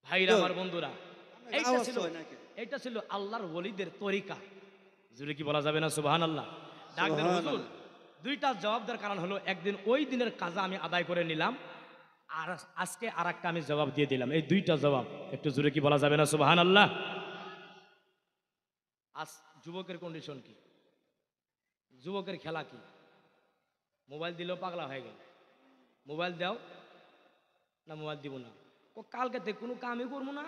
ভাইরা আমার বন্ধুরা, এইটা ছিল আল্লাহর ওলিদের তরিকা। জুড়ে কি বলা যাবে না সুবহানাল্লাহ? ডাক দেন হুজুর। দুইটা জবাব দেওয়ার কারণ হলো, একদিন ওই দিনের কাজা আমি আদায় করে নিলাম, আর আজকে আর একটা আমি জবাব দিয়ে দিলাম। এই দুইটা জবাব, একটু জুড়ে কি বলা যাবে না সুবহানাল্লাহ? আজ যুবকের কন্ডিশন কি, যুবকের খেলা কি? মোবাইল দিলেও পাগলা হয়ে গেল। মোবাইল দাও না, মোবাইল দিব না। কালকে থেকে কোনো কামই করবো না,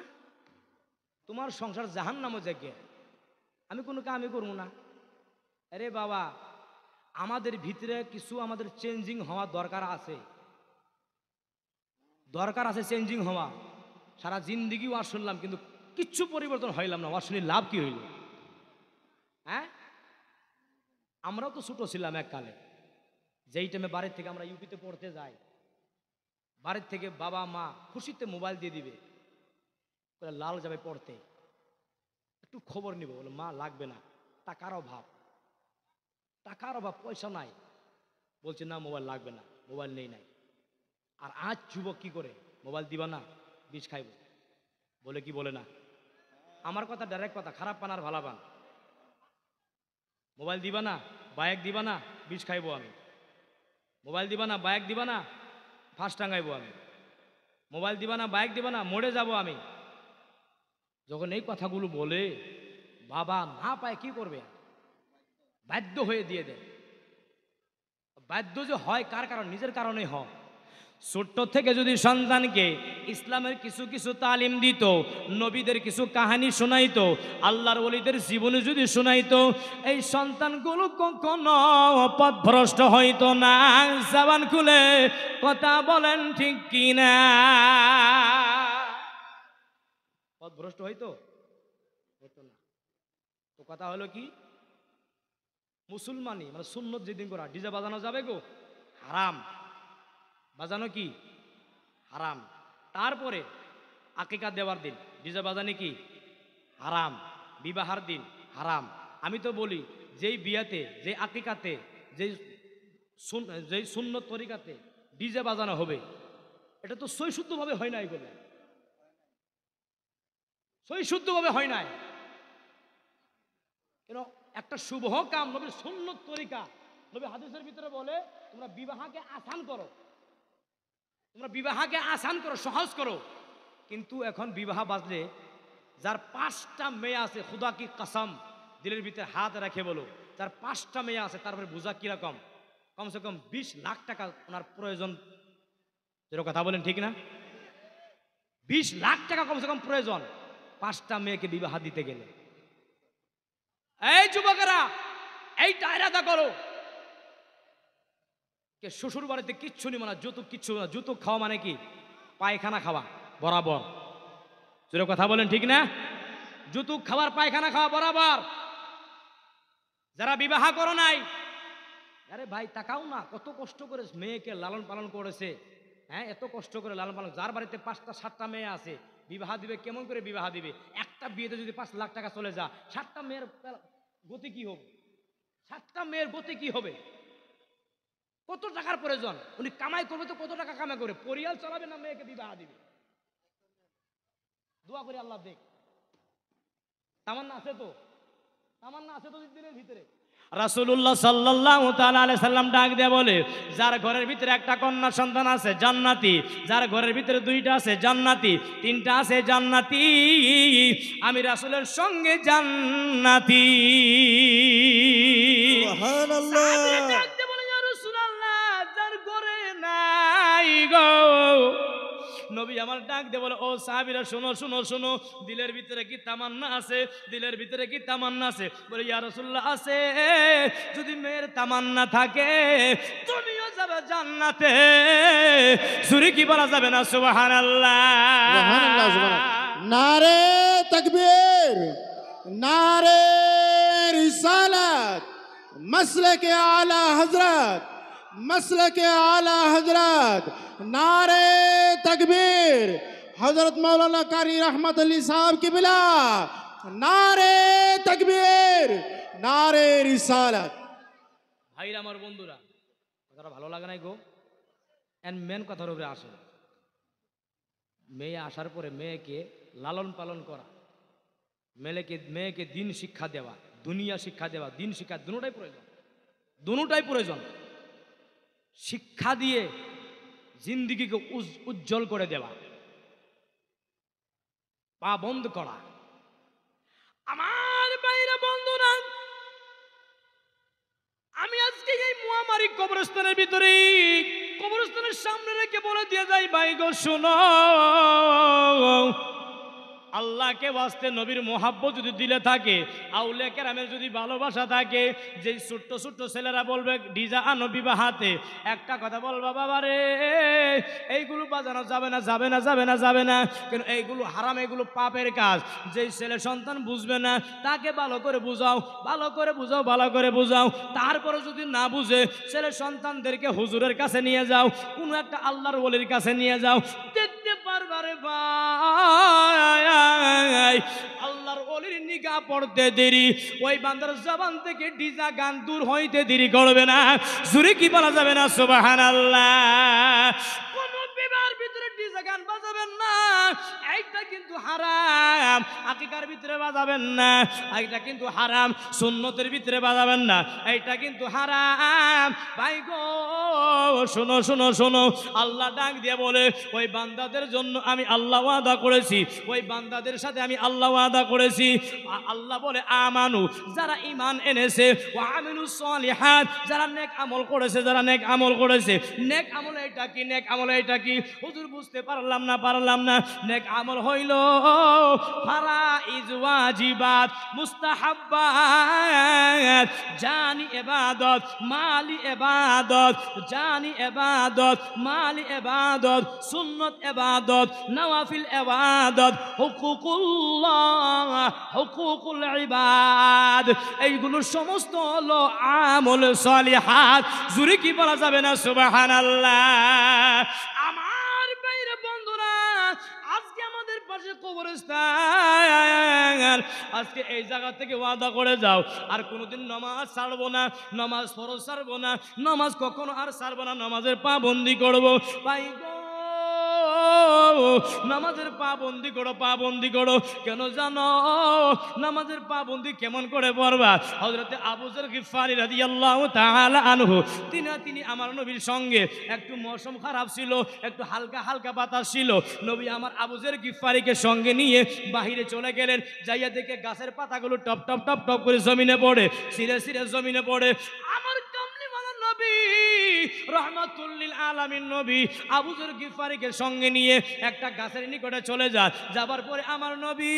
তোমার সংসার জাহান্নামে যাকে, আমি কোনো কামই করবো না। আরে বাবা, আমাদের ভিতরে কিছু আমাদের চেঞ্জিং হওয়া দরকার আছে, দরকার আছে চেঞ্জিং হওয়া। সারা জিন্দিগি ওয়াজ শুনলাম, কিন্তু কিচ্ছু পরিবর্তন হইলাম না। ওয়াজ শুনে লাভ কি হইল? হ্যাঁ, আমরাও তো ছোটো ছিলাম এককালে, যেই টাইমে বাড়ির থেকে আমরা ইউপিতে পড়তে যাই, বাড়ির থেকে বাবা মা খুশিতে মোবাইল দিয়ে দিবে, বলে লাল যাবে পড়তে, একটু খবর নিব, বলে মা লাগবে না, টাকার অভাব, টাকার অভাব, পয়সা নাই, বলছে না মোবাইল লাগবে না, মোবাইল নেই নাই। আর আজ যুবক কি করে, মোবাইল দিবা না বিষ খাইব, বলে কি বলে না? আমার কথা ডাইরেক্ট কথা, খারাপ পান আর ভালো পান। মোবাইল দিবা না, বাইক দিবা না, বিষ খাইব আমি। মোবাইল দিবা না, বাইক দিবা না, ফাঁস টাঙ্গাইব আমি। মোবাইল দিবা না, বাইক দিবা না, মরে যাব আমি। যখন এই কথাগুলো বলে, বাবা না পায় কি করবে, বাধ্য হয়ে দিয়ে দেয়। বাধ্য যে হয় কার কারণ? নিজের কারণে হয়। ছোট্ট থেকে যদি সন্তানকে ইসলামের কিছু কিছু তালিম দিত, নবীদের কিছু কাহিনী শোনাইতো, আল্লাহর ওলিদের জীবনে যদি শোনাইতো, এই সন্তানগুলো কখনো পথভ্রষ্ট হইতো না। জবান খুলে কথা বলেন ঠিক কিনা? পথভ্রষ্ট হইতো না। তো কথা হলো কি, মুসলমানি মানে সুন্নত যেদিন করা, ডিজে বাজানো যাবে গো, হারাম। বাজানো কি হারাম। তারপরে আকিকা দেওয়ার দিন ডিজে বাজানি কি হারাম, বিবাহার দিন হারাম। আমি তো বলি, যেই বিয়াতে, যেই আকিকাতে, যেই সুন্নত তরিকাতে ডিজে বাজানো হবে, এটা তো সই শুদ্ধভাবে হয় নাই, বলে সই শুদ্ধভাবে হয় নাই। কেন? একটা শুভ কাম, নবীর সুন্নত তরিকা, নবী হাদিসের ভিতরে বলে তোমরা বিবাহকে আসান করো, তোমরা বিবাহকে আসান করো, সহজ করো। কিন্তু এখন বিবাহ বাজলে যার 5টা মেয়ে আছে, খুদা কি কসম, দিলের ভিতরে হাত রেখে বলো, যার 5টা মেয়ে আছে, তারপরে বোঝা কিরকম, কমসে কম 20 লাখ টাকা ওনার প্রয়োজন। যেটা কথা বলেন ঠিক না? 20 লাখ টাকা কমসে কম প্রয়োজন 5টা মেয়েকে বিবাহ দিতে গেলে। এই যুবকেরা, এইটা ইরাদা করো, কে শ্বশুর বাড়িতে কিচ্ছু নিব না, যৌতুক কিচ্ছু না। যৌতুক খাওয়া মানে কি? পায়খানা খাওয়া বরাবর। যেটা কথা বলেন ঠিক না? যৌতুক খাবার, পায়খানা খাওয়া বরাবর। যারা বিবাহ করো নাই, আরে ভাই তাকাও না, কত কষ্ট করে মেয়েকে লালন পালন করেছে। হ্যাঁ, এত কষ্ট করে লালন পালন। যার বাড়িতে 5টা 7টা মেয়ে আছে, বিবাহ দিবে কেমন করে বিবাহ দিবে? একটা বিয়েতে যদি 5 লাখ টাকা চলে যা, 7টা মেয়ের গতি কি হবে? 7টা মেয়ের গতি কি হবে? কত টাকার প্রয়োজন? উনি কামাই করবে তো কত টাকা কামাই করে পরিয়াল চালাবে, না মেয়েকে বিবাহ দিবে? দোয়া করি আল্লাহ দেখ। তামান্না আছে তো, তামান্না আছে তো দিনের ভিতরে। রাসূলুল্লাহ সাল্লাল্লাহু তাআলা আলাইহি সাল্লাম ডাক দিয়ে বলে, যার ঘরের ভিতরে একটা কন্যা সন্তান আছে জান্নাতি, যার ঘরের ভিতরে 2টা আছে জান্নাতি, 3টা আছে জান্নাতি, আমি রাসূলের সঙ্গে জান্নাতি। সুবহানাল্লাহ। সাহাবীরা ডাক দিয়ে বলে, ইয়া রাসূলুল্লাহ, যার ঘরে নাই গো। নবী আমার ডাক দিয়ে বলে, ও সাহাবীরা শোনো শোনো শোনো, দিলের ভিতরে কি তামান্না আছে? দিলের ভিতরে কি তামান্না আছে? বলে, ইয়া রাসূলুল্লাহ আছে। যদি মেয়ের তামান্না থাকে, তুমিও যাবে জান্নাতে। সুরে কি বলা যাবে না সুবহানাল্লাহ? সুবহানাল্লাহ, সুবহানাল্লাহ। নারে তাকবীর, নারে রিসালাত, মাসলাকে আলা হযরত, মাসলাকে আলা হযরত, नारे तकबीर, हजरत मौलाना कारी रहमत अली साहब की बिला, नारे तकबीर, नारे रिसालत। ভাইরা আমার বন্ধুরা, কথাটা ভালো লাগে নাই গো? এন্ড মেন কথার উপরে আসে। মেয়ে আসার পরে মেয়েকে লালন পালন করা, মেয়েকে দিন শিক্ষা দেওয়া, দুনিয়া শিক্ষা দেওয়া, দিন শিক্ষা, দুটোটাই প্রয়োজন, দুটোটাই প্রয়োজন। শিক্ষা দিয়ে জিন্দিগিকে উজ্জ্বল করে দেওয়া, পা বন্ধ করা। আমার বাইরে বন্ধুরা, আমি আজকে এই মহামারী কবরস্থানের ভিতরে, কবরস্থানের সামনে রেখে বলে দিয়ে যাই, ভাই গো শোনো, আল্লাহকে বাস্তে নবীর মোহাব্বত যদি দিলে থাকে, আউলিয়া কেরামের যদি ভালোবাসা থাকে, যে ছোট্ট ছোট্ট ছেলেরা বলবে ডিজা আনো বিবাহাতে, একটা কথা বলবা, বাবা রে এইগুলো বাজানো যাবে না, যাবে না, যাবে না, যাবে না, কেন এইগুলো হারাম, এগুলো পাপের কাজ। যেই ছেলে সন্তান বুঝবে না তাকে ভালো করে বুঝাও, ভালো করে বুঝাও, ভালো করে বুঝাও। তারপরে যদি না বুঝে, ছেলে সন্তানদেরকে হুজুরের কাছে নিয়ে যাও, কোনো একটা আল্লাহর ওলির কাছে নিয়ে যাও, দেখতে পারবারে ভাই আল্লাহর ওলির নিগাহ পড়তে দেরি, ওই বান্দার জবান থেকে ডিজা গান দূর হইতে দেরি করবে না। জুরে কি বলা যাবে না সুবহানাল্লাহ? কোন বিবাহের ভিতরে ডিজা গান বাজাবেন না, এইটা কিন্তু হারাম। আকিকার ভিতরে বাজাবেন না, এইটা কিন্তু হারাম। সুন্নতের ভিতরে বাজাবেন না, এইটা কিন্তু হারাম। ভাই গো শোনো, শোনো, শোনো, আল্লাহ ডাক দিয়ে বলে, ওই বান্দাদের জন্য আমি আল্লাহ ওয়াদা করেছি, ওই বান্দাদের সাথে আমি আল্লাহ ওয়াদা করেছি। আল্লাহ বলে আমানু, যারা ঈমান এনেছে, ওয়া আমিলুস সলিহাত, যারা নেক আমল করেছে, যারা নেক আমল করেছে। নেক আমল এটা কি? নেক আমল এটা কি? হুজুর বুঝতে পারলাম না, পারলাম না। নেক আমল হইল ফারাইজ, ওয়াজিবাত, মুস্তাহাব্বাত, জানি ইবাদত, মালি ইবাদত, জানি ইবাদত, মালি ইবাদত, সুন্নাত ইবাদত, নওয়াফিল ইবাদত, হুকুকুল্লাহ, হুকুকুল ইবাদ, এইগুলো সমস্ত হলো আমল সলিহাত। জুরে কি বলা যাবে না সুবহানাল্লাহ? আমার বাইরে বন্ধুরা, আজকে আমাদের পাশে কবরস্থান, আজকে এই জায়গা থেকে ওয়াদা করে যাও, আর কোনোদিন নামাজ ছাড়বো না, নামাজ ফরজ ছাড়বো না, নামাজ কখনো আর ছাড়বো না, নামাজের পাবন্দি করবো। ভাই গো নামাজের পাবন্দি করো, পাবন্দি করো। কেন জানো নামাজের পাবন্দি কেমন করে পড়বা? হযরতে আবু যর গিফারি রাদিয়াল্লাহু তাআলা আনহু, তিনি আমার নবীর সঙ্গে, একটু মৌসুম খারাপ ছিল, একটু হালকা হালকা বাতাস ছিল, নবী আমার আবু যর গিফারিকে সঙ্গে নিয়ে বাহিরে চলে গেলেন। যাইয়া দেখে গাছের পাতাগুলো টপ টপ টপ টপ করে জমিনে পড়ে, সিরে সিরে জমিনে পড়ে। আমার কামলিওয়ালা নবী রহমাতুল লিল আলামিন নবী আবু যর গিফারিকে সঙ্গে নিয়ে একটা গাছের নিকটে চলে যায়। যাবার পরে আমার নবী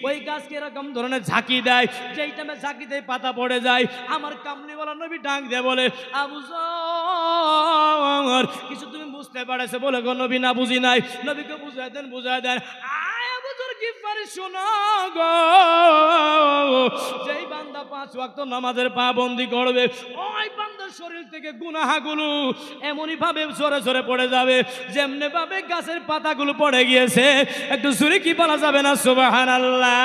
ওই গাছকে এরকম ধরনের ঝাঁকি দেয়, যেই টাইমে ঝাঁকি দেয় পাতা পড়ে যায়। আমার কামলিওয়ালা নবী ডাক দিয়ে বলে, আবু যর কিছু তুমি বুঝতে পারছো? বলে গো নবী না বুঝি নাই। নবীকে বুঝাই দেন, বুঝাই দেন। আবু যর গিফারি শোনো গো, যেই বান্দা 5 ওয়াক্ত নামাজের পাবন্দি করবে, ওই বান্দার শরীর থেকে গুনাহগুলো এমনই ভাবে জোরে জোরে পড়ে যাবে, যেমনি ভাবে গাছের পাতাগুলো পড়ে গিয়েছে। একটু জোরে কি বলা যাবে না সুবহানাল্লাহ?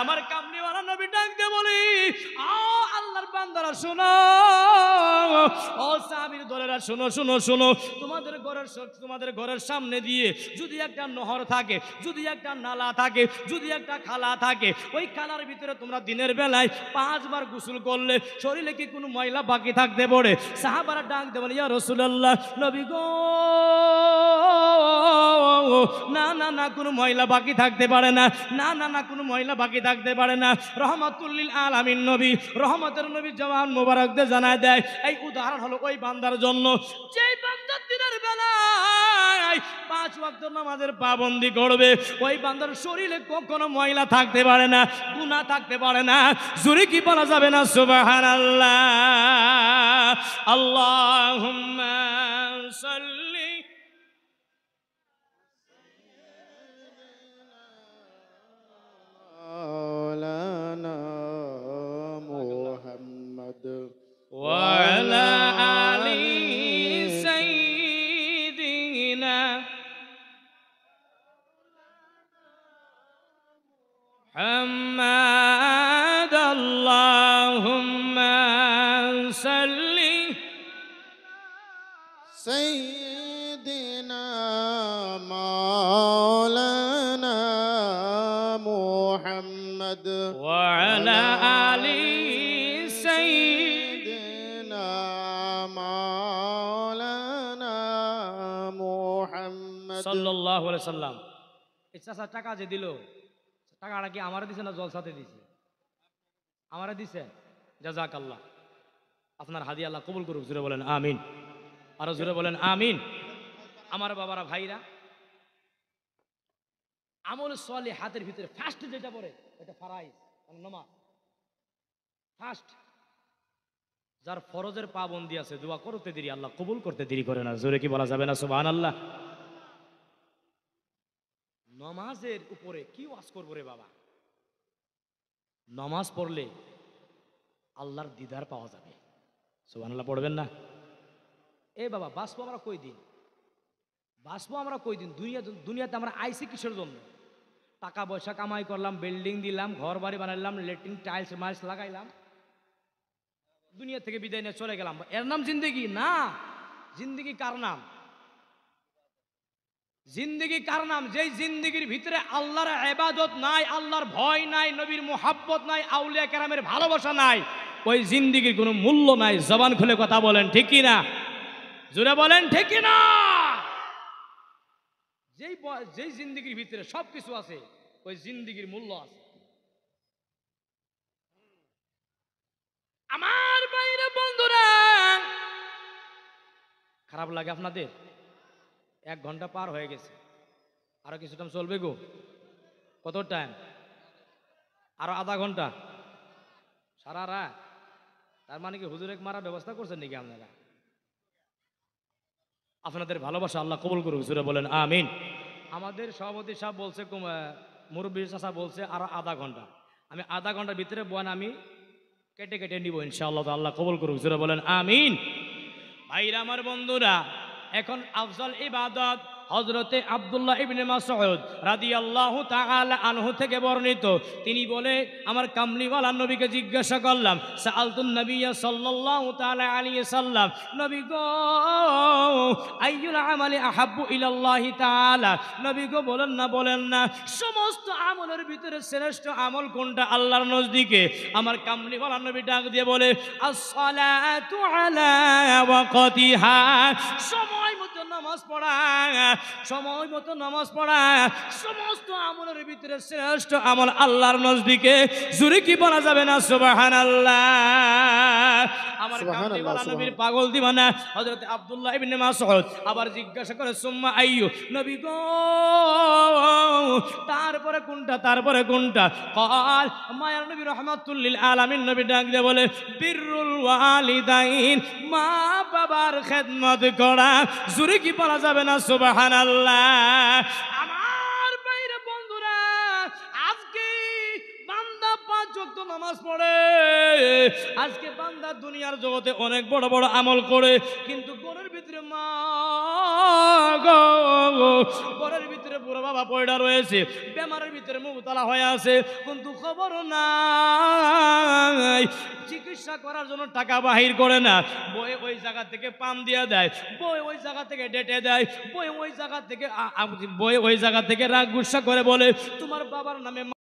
আমার কামলিওয়ালা নবী ডাক দিয়ে বলি, ও আল্লাহর বান্দারা শোনো, ও সাহাবীর দলেরা শোনো, শোনো, শোনো। তোমাদের ঘরের সামনে দিয়ে যদি একটা নহর থাকে, যদি একটা নালা থাকে, যদি একটা খালা থাকে, ওই খালার ভিতরে তোমরা দিনের বেলায় 5 বার গোসল করলে শরীরে কি কোনো ময়লা বাকি থাকতে পারে? সাহাবারা ডাক দেবেন, ইয়া রাসূলুল্লাহ, নবী গো না না না, কোনো ময়লা বাকি থাকতে পারে না, না না না, কোনো ময়লা বাকি থাকতে পারে না। রহমাতুল লিল আলামিন নবী, রহমতের নবী জওয়ান মোবারক দিয়ে জানায় দেয়, এই উদাহরণ হলো ওই বান্দার জন্য, যেই বান্দা দিনের বেলায় 5 ওয়াক্ত নামাজের পাবন্দি করবে, ওই বান্দার শরীরে কখনো ময়লা থাকতে পারে না, গুনাহ থাকতে পারে না। জোরে কি বলা যাবে না সুবহানাল্লাহ? আল্লাহুম্মা সাল্লি مولانا محمد ওয়া আলা আলি সাইয়্যিদিনা মুহাম্মাদ। আল্লাহুম্মা সাল্লি سيدنا محمد وعلى آل سيدنا سيدنا مولانا محمد সাল্লাল্লাহু আলাইহি সাল্লাম। এই চাচা টাকা যে দিল, টাকাটা কি আমারে দিছে না জলসাতে দিছে? আমারে দিছে। জাযাকাল্লাহ, আপনার হাদিয়া আল্লাহ কবুল করুক। জোরে বলেন আমিন, আরো জোরে বলেন আমিন। আমার বাবারা ভাইরা, আমল সলে হাতের ভিতরে ফার্স্ট যেটা পড়ে এটা ফারাইজ, মানে নামাজ। ফার্স্ট যার ফরজের পাবন্দি আছে, দোয়া করতে দেরি আল্লাহ কবুল করতে দেরি করে না। জোরে কি বলা যাবে না সুবহানাল্লাহ? নামাজের উপরে কি ওয়াজ করবো রে বাবা? নামাজ পড়লে আল্লাহর দিদার পাওয়া যাবে। সুবহানাল্লাহ পড়বেন না? এ বাবা, বাঁচবো আমরা কই দিন? বাঁচবো আমরা কই দিন? দুনিয়াতে আমরা আইসি কিসের জন্য? টাকা পয়সা কামাই করলাম, বিল্ডিং দিলাম, ঘর বাড়ি বানাইলাম, লেট্রিন টাইলস মাইলস লাগাইলাম, দুনিয়া থেকে বিদায় নিয়ে চলে গেলাম। এর নাম জিন্দেগি না। জিন্দেগি কার নাম? জিন্দেগি কার নাম? যেই জিন্দেগির ভিতরে আল্লাহর ইবাদত নাই, আল্লাহর ভয় নাই, নবীর মুহাব্বত নাই, আউলিয়া কেরামের ভালোবাসা নাই, ওই জিন্দেগির কোনো মূল্য নাই। জবান খুলে কথা বলেন ঠিক কি না? জোরে বলেন ঠিক কি না? যেই জিন্দেগির ভিতরে সবকিছু আছে, ওই জিন্দেগির মূল্য আছে। আমার বাইরে বন্ধুরা, খারাপ লাগে আপনাদের? 1 ঘন্টা পার হয়ে গেছে, আরো কিছু টাইম চলবে গো। কত টাইম? আরো আধা ঘন্টা, সারা রাত। তার মানে কি হুজুরে মারার ব্যবস্থা করছেন নাকি আপনারা? আপনাদের ভালোবাসা আল্লাহ কবুল করুক। জোরে বলেন আমিন। আমাদের সভাপতি সাহেব বলছে, মুরব্বী চাচা বলছে আরো আধা ঘন্টা। আমি আধা ঘন্টার ভিতরে বয়ান আমি কেটে কেটে নিব ইনশাআল্লাহ। আল্লাহ কবুল করুক। জোরে বলেন আমিন। ভাইরা আমার বন্ধুরা, এখন আফজল ইবাদত হযরতে আব্দুল্লাহ ইবনে মাসউদ রাদিয়াল্লাহু তাআলা আনহু থেকে বর্ণিত। তিনি বলে, আমার কামলিওয়ালা নবীকে জিজ্ঞাসা করলাম, সাআলতুন নবিয়্য সাল্লাল্লাহু তাআলা আলাইহি সাল্লাম, নবী গো আইয়ুল আমালি আহাব্বু ইলাল্লাহি তাআলা, নবী গো বলেন না সমস্ত আমলের ভিতরে শ্রেষ্ঠ আমল কোনটা আল্লাহর নজদিকে? আমার কামলিওয়ালা নবী ডাক দিয়ে বলে, আস-সালাতু আলা ওয়াক্তিহা, সময় মতো নামাজ পড়া, সময় মতো নামাজ পড়া সমস্ত আমলের ভিতরে শ্রেষ্ঠ আমল আল্লাহর নজদিকে। জোরে কি বলা যাবে না সুবহানাল্লাহ? আমার কামলিওয়ালা নবীর পাগল দিওয়ানা হযরত আব্দুল্লাহ ইবনে মাসউদ আবার জিজ্ঞাসা করে, সুম্মা আইয়ু, নবী গো তারপরে কোনটা? তারপরে কোনটা? ক্বাল, মায়ার নবী রাহমাতুল লিল আলামিন নবী ডাক দিয়ে বলে, বিররুল ওয়ালিদাইন, মা বাবার খেদমত করা। জোরে কি বলা যাবে না সুবহানাল্লাহ? আমার বাইরে বন্ধুরা, আজকে বান্দা 5 ওয়াক্ত নামাজ পড়ে, আজকে বান্দা দুনিয়ার জগতে অনেক বড় বড় আমল করে, কিন্তু ঘরের ভিতরে মা গো, ঘরের ভিতরে বুড়ো বাবা পয়ডা রয়েছে, বেমারের ভিতরে মুবতলা হয়ে আছে, কিন্তু খবর নাই, চিকিৎসা করার জন্য টাকা বাহির করে না, বই ওই জায়গা থেকে পাম দিয়ে দেয়, বই ওই জায়গা থেকে ডেটে দেয়, বই ওই জায়গা থেকে রাগ গুসা করে বলে, তোমার বাবার নামে